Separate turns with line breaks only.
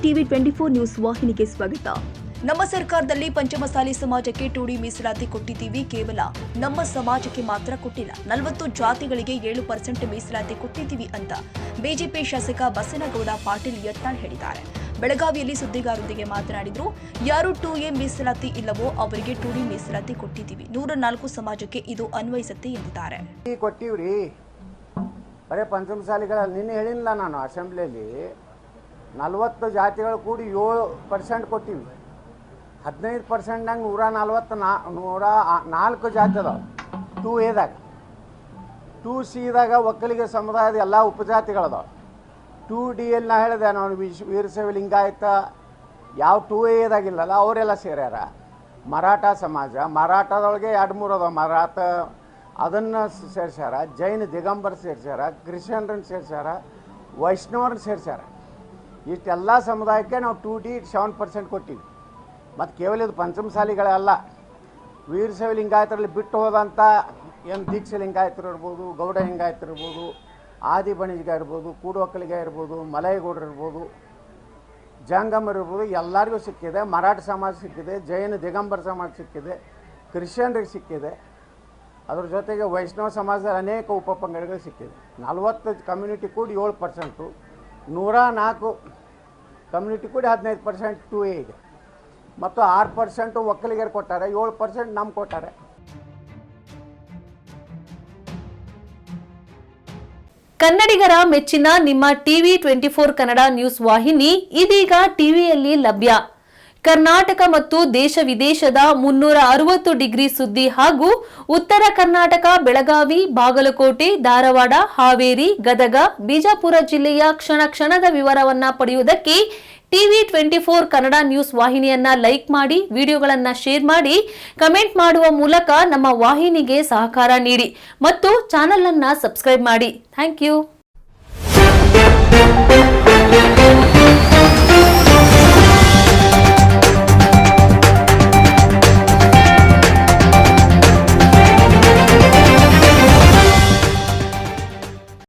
TV 24 news ವಾಹಿನಿಗೆ ಸ್ವಾಗತ. ನಮ್ಮ ಸರ್ಕಾರದಲ್ಲಿ ಪಂಚಮಸಾಲಿ ಸಮಾಜಕ್ಕೆ 2D ಮೀಸಲಾತಿ ಕೊಟ್ಟಿದ್ದೀವಿ. ಕೇವಲ ನಮ್ಮ ಸಮಾಜಕ್ಕೆ ಮಾತ್ರ ಕೊಟ್ಟಿಲ್ಲ. 40 ಜಾತಿಗಳಿಗೆ 7% ಮೀಸಲಾತಿ ಕೊಟ್ಟಿದ್ದೀವಿ ಅಂತ ಬಿಜೆಪಿ ಶಾಸಕ ಬಸನಗೌಡ ಪಾಟೀಲ್ ಯತ್ನಾಳ್ ಹೇಳಿದ್ದಾರೆ. ಬೆಳಗಾವಿಯಲ್ಲಿ ಸುದ್ದಿಗಾರರೊಂದಿಗೆ ಮಾತನಾಡಿದರು. ಯಾರು 2A ಮೀಸಲಾತಿ ಇಲ್ಲವೋ ಅವರಿಗೆ 2D ಮೀಸಲಾತಿ ಕೊಟ್ಟಿದ್ದೀವಿ. 104 ಸಮಾಜಕ್ಕೆ ಇದು ಅನ್ವಯಿಸುತ್ತೆ ಎಂದಿದ್ದಾರೆ.
ಕೊಟ್ಟಿವ್ರಿ ಬರೇ ಪಂಚಮಸಾಲಿಗಳಲ್ಲಿ ನಿನ್ನೆ ಹೇಳಿಲ್ಲ ನಾನು ಅಸೆಂಬ್ಲಿಯಲ್ಲಿ 40 ಜಾತಿಗಳು ಕೂಡಿ 7% ಕೊಟ್ಟಿವಿ. 15%ನಾಗ 104 ಜಾತಿ ಅದಾವ 2Aದಾಗ. 2Cದಾಗ ಒಕ್ಕಲಿಗ ಸಮುದಾಯದ ಎಲ್ಲ ಉಪಜಾತಿಗಳದಾವ. 2Dಯಲ್ಲಿ ನಾ ಹೇಳಿದೆ ನಾನು ವೀರಶೈವ ಲಿಂಗಾಯತ ಯಾವ 2Aದಾಗಿಲ್ಲಲ್ಲ ಅವರೆಲ್ಲ ಸೇರ್ಯಾರ. ಮರಾಠ ಸಮಾಜ, ಮರಾಠದೊಳಗೆ 2-3 ಅದಾವ. ಮರಾಠ ಅದನ್ನು ಸೇರ್ಸ್ಯಾರ, ಜೈನ ದಿಗಂಬರ್ ಸೇರ್ಸ್ಯಾರ, ಕ್ರಿಶ್ಚಿಯನ್ರನ್ನ ಸೇರ್ಸ್ಯಾರ, ವೈಷ್ಣವ್ರನ್ನ ಸೇರ್ಸ್ಯಾರ. ಇಷ್ಟೆಲ್ಲ ಸಮುದಾಯಕ್ಕೆ ನಾವು 2D 7% ಕೊಟ್ಟಿವಿ. ಮತ್ತು ಕೇವಲ ಇದು ಪಂಚಮಸಾಲಿಗಳಲ್ಲ, ವೀರಶೈವ ಲಿಂಗಾಯತರಲ್ಲಿ ಬಿಟ್ಟು ಹೋದಂಥ ಏನು ದೀಕ್ಷೆ ಲಿಂಗಾಯತರು ಇರ್ಬೋದು, ಗೌಡ ಲಿಂಗಾಯತರು ಇರ್ಬೋದು, ಆದಿ ಬಣಿಜ್ಗ ಇರ್ಬೋದು, ಕೂಡು ಒಕ್ಕಲಿಗ ಇರ್ಬೋದು, ಮಲೈಗೌಡರು ಇರ್ಬೋದು, ಜಂಗಮರು ಇರ್ಬೋದು, ಎಲ್ಲರಿಗೂ ಸಿಕ್ಕಿದೆ. ಮರಾಠ ಸಮಾಜ ಸಿಕ್ಕಿದೆ, ಜೈನ ದಿಗಂಬರ ಸಮಾಜ ಸಿಕ್ಕಿದೆ, ಕ್ರಿಶ್ಚಿಯನ್ರಿಗೆ ಸಿಕ್ಕಿದೆ. ಅದ್ರ ಜೊತೆಗೆ ವೈಷ್ಣವ ಸಮಾಜದ ಅನೇಕ ಉಪಪಂಗಡಗಳು ಸಿಕ್ಕಿದೆ. 40 ಕಮ್ಯುನಿಟಿ ಕೂಡಿ 7%, 104 ಕಮ್ಯುನಿಟಿ ಕೂಡಿ 15% 2A ಇದೆ. ಮತ್ತು 6% ಒಕ್ಕಲಿಗರು ಕೊಟ್ಟಾರೆ, 7% ನಮ್ಗೆ ಕೊಟ್ಟಾರೆ.
ಕನ್ನಡಿಗರ ಮೆಚ್ಚಿನ ನಿಮ್ಮ ಟಿವಿ 24 ಕನ್ನಡ ನ್ಯೂಸ್ ವಾಹಿನಿ ಇದೀಗ ಟಿವಿಯಲ್ಲಿ ಲಭ್ಯ. ಕರ್ನಾಟಕ ಮತ್ತು ದೇಶ ವಿದೇಶದ 360 ಡಿಗ್ರಿ ಸುದ್ದಿ ಹಾಗೂ ಉತ್ತರ ಕರ್ನಾಟಕ, ಬೆಳಗಾವಿ, ಬಾಗಲಕೋಟೆ, ಧಾರವಾಡ, ಹಾವೇರಿ, ಗದಗ, ಬಿಜಾಪುರ ಜಿಲ್ಲೆಯ ಕ್ಷಣ ಕ್ಷಣದ ವಿವರವನ್ನ ಪಡೆಯುವುದಕ್ಕೆ ಟಿವಿ 24 ಕನ್ನಡ ನ್ಯೂಸ್ ವಾಹಿನಿಯನ್ನ ಲೈಕ್ ಮಾಡಿ, ವಿಡಿಯೋಗಳನ್ನ ಶೇರ್ ಮಾಡಿ, ಕಮೆಂಟ್ ಮಾಡುವ ಮೂಲಕ ನಮ್ಮ ವಾಹಿನಿಗೆ ಸಹಕಾರ ನೀಡಿ ಮತ್ತು ಚಾನೆಲ್ ಅನ್ನ ಸಬ್ಸ್ಕ್ರೈಬ್ ಮಾಡಿ. Thank you.